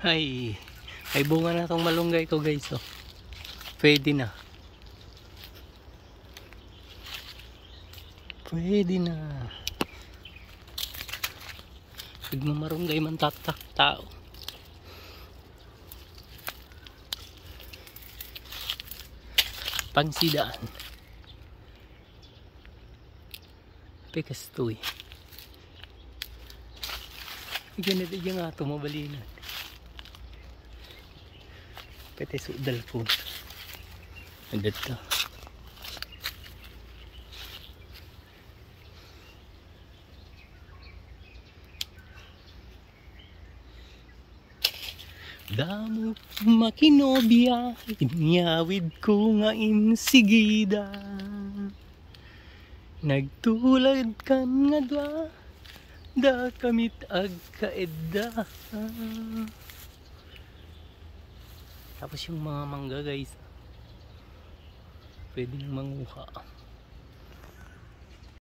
Ay, may bunga na tong malunggay ko guys. Oh. Pwede na. Pwede na. Pagmamarunggay man tatak tao. Pangsidaan. Pekastoy. Ganito yung nga tumabalinan. Pwede sudal po. Agad ka. Damo makinobya, inyawid ko nga insigida. Nagtulad kan nga dwa, da kamit ag kaedda. Tapos yung mga mangga guys, pwede nang manguha.